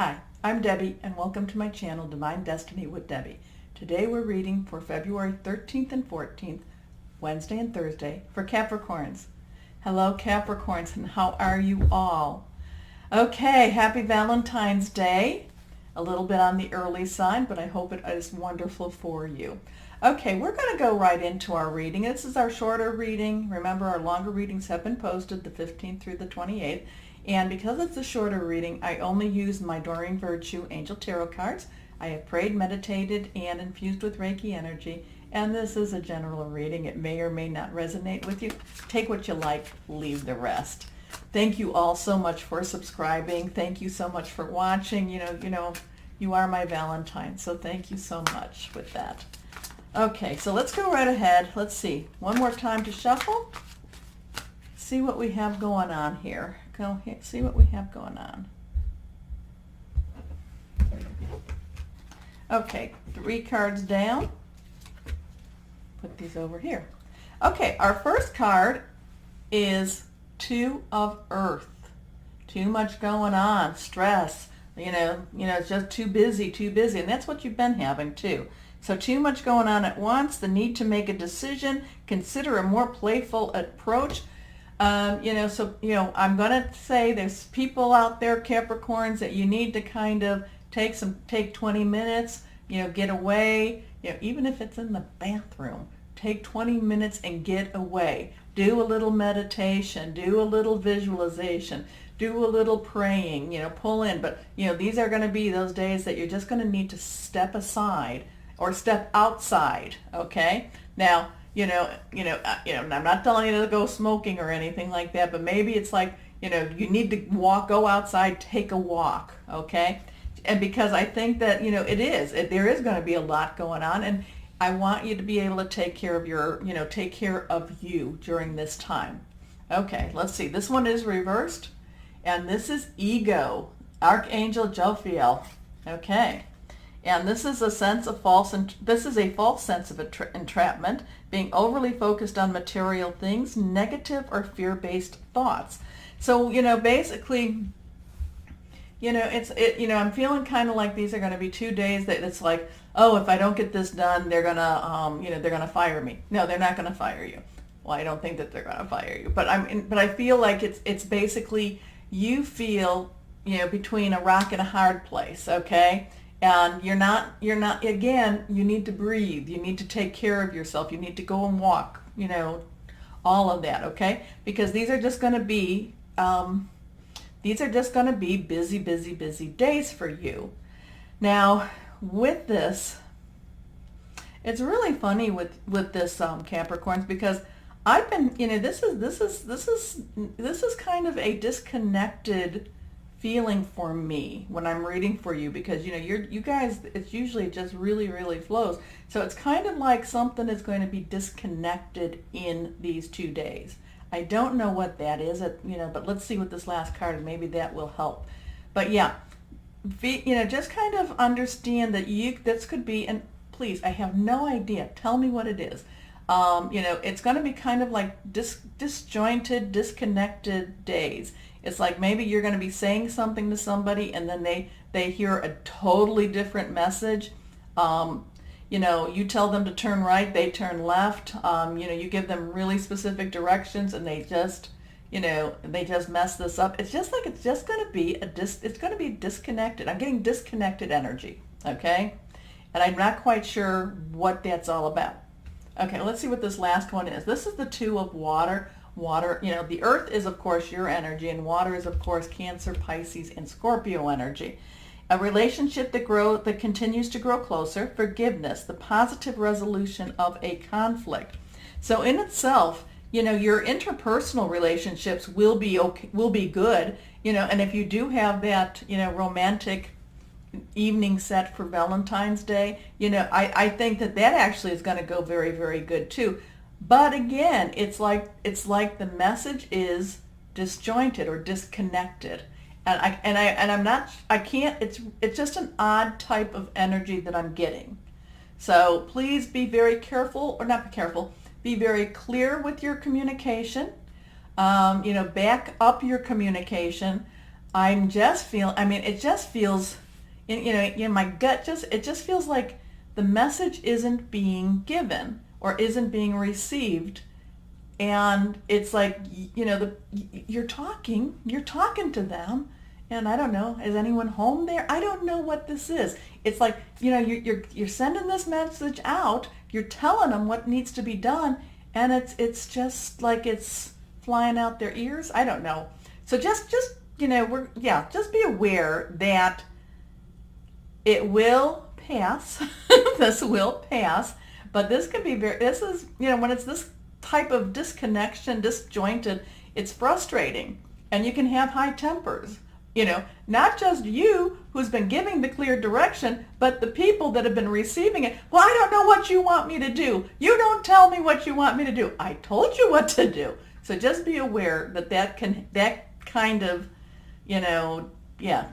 Hi, I'm Debbie and welcome to my channel Divine Destiny with Debbie. Today we're reading for February 13th and 14th, Wednesday and Thursday for Capricorns. Hello Capricorns, and how are you all? Okay, happy Valentine's Day. A little bit on the early side, but I hope it is wonderful for you. Okay, we're going to go right into our reading. This is our shorter reading. Remember, our longer readings have been posted the 15th through the 28th. And because it's a shorter reading, I only use my Doreen Virtue Angel Tarot cards. I have prayed, meditated, and infused with Reiki energy. And this is a general reading. It may or may not resonate with you. Take what you like, leave the rest. Thank you all so much for subscribing. Thank you so much for watching. You are my Valentine, so thank you so much with that. Okay, so let's go right ahead. Let's see. One more time to shuffle. See what we have going on here. Go here, see what we have going on. Okay, 3 cards down. Put these over here. Okay, our first card is 2 of Earth. Too much going on, stress. It's just too busy, and that's what you've been having too. So too much going on at once, the need to make a decision, consider a more playful approach. I'm going to say there's people out there, Capricorns, that you need to kind of take 20 minutes, get away, even if it's in the bathroom, take 20 minutes and get away. Do a little meditation, do a little visualization, do a little praying, pull in. But, these are going to be those days that you're just going to need to step aside or step outside, okay? Now, I'm not telling you to go smoking or anything like that, but maybe it's like, you need to go outside, take a walk, okay? And because I think that, there is going to be a lot going on, and I want you to be able to take care of take care of you during this time. Okay, let's see. This one is reversed, and this is Ego, Archangel Jophiel. Okay. And this is a false sense of entrapment, being overly focused on material things, negative or fear-based thoughts. So, basically, I'm feeling kind of like these are going to be 2 days that it's like, oh, if I don't get this done, they're going to fire me. No, they're not going to fire you. Well, I don't think that they're going to fire you, but I feel like it's basically you feel, between a rock and a hard place, okay? And you're not, again, you need to breathe. You need to take care of yourself. You need to go and walk, all of that, okay? Because these are just going to be, busy, busy, busy days for you. Now, with this, it's really funny with this, Capricorns, because I've been, this is kind of a disconnected feeling for me when I'm reading for you, because you guys, it's usually just really, really flows. So it's kind of like something is going to be disconnected in these 2 days. I don't know what that is, but let's see with this last card, maybe that will help. But yeah, just kind of understand that this could be, and please, I have no idea. Tell me what it is. It's going to be kind of like disjointed, disconnected days. It's like maybe you're going to be saying something to somebody and then they hear a totally different message. You tell them to turn right, they turn left. You give them really specific directions and they just mess this up. It's just going to be disconnected. I'm getting disconnected energy, okay? And I'm not quite sure what that's all about. Okay, let's see what this last one is. This is the 2 of water. Water, the earth is, of course, your energy, and water is, of course, Cancer, Pisces, and Scorpio energy. A relationship that continues to grow closer, forgiveness, the positive resolution of a conflict. So in itself, your interpersonal relationships will be good, and if you do have that, romantic evening set for Valentine's Day, I think that actually is going to go very, very good too. But again, it's like the message is disjointed or disconnected, it's just an odd type of energy that I'm getting. So please be very careful, or not be careful, be very clear with your communication. Back up your communication. I'm just feeling, I mean, it just feels, my gut it just feels like the message isn't being given or isn't being received. And it's like, you're talking to them. And I don't know, is anyone home there? I don't know what this is. It's like, you're sending this message out. You're telling them what needs to be done. And it's just like it's flying out their ears. I don't know. So just just be aware that it will pass. This will pass. But this could be this is, when it's this type of disconnection, disjointed, it's frustrating. And you can have high tempers. Not just you who's been giving the clear direction, but the people that have been receiving it. Well, I don't know what you want me to do. You don't tell me what you want me to do. I told you what to do. So just be aware that kind of,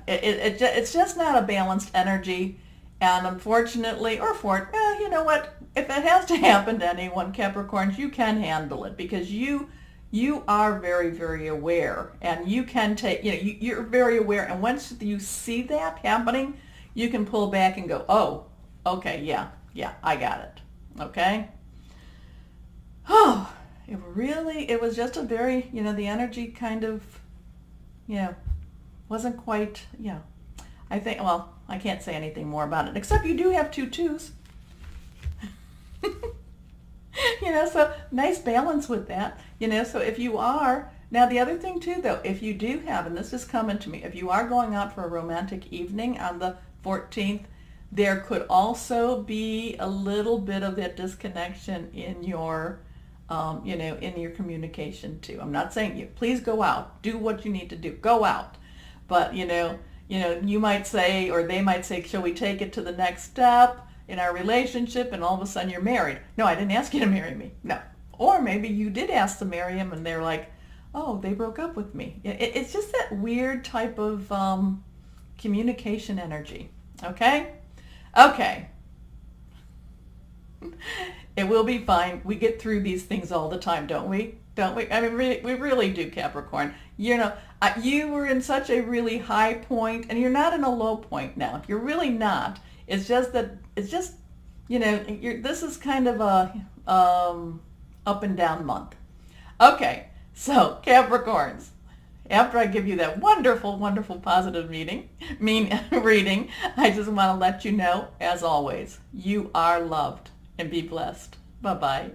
it's just not a balanced energy. And unfortunately, you know what? If it has to happen to anyone, Capricorns, you can handle it because you are very, very aware, and you can take, you're very aware. And once you see that happening, you can pull back and go, oh, okay, yeah, I got it. Okay. Oh, it was just a very, the energy kind of, wasn't quite, I think, well, I can't say anything more about it, except you do have 2 twos. So nice balance with that. So if you are, now the other thing too though, if you do have, and this is coming to me, if you are going out for a romantic evening on the 14th, there could also be a little bit of that disconnection in your, in your communication too. I'm not saying please go out, do what you need to do, go out. But, you might say, or they might say, shall we take it to the next step in our relationship, and all of a sudden you're married. No, I didn't ask you to marry me. No. Or maybe you did ask to marry him and they're like, oh, they broke up with me. It's just that weird type of communication energy. Okay? Okay. It will be fine. We get through these things all the time, don't we? Don't we? I mean, we really do, Capricorn. You were in such a really high point, and you're not in a low point now. You're really not. It's just that, this is kind of a up and down month. Okay, so Capricorns, after I give you that wonderful, wonderful positive reading, I just want to let you know, as always, you are loved, and be blessed. Bye-bye.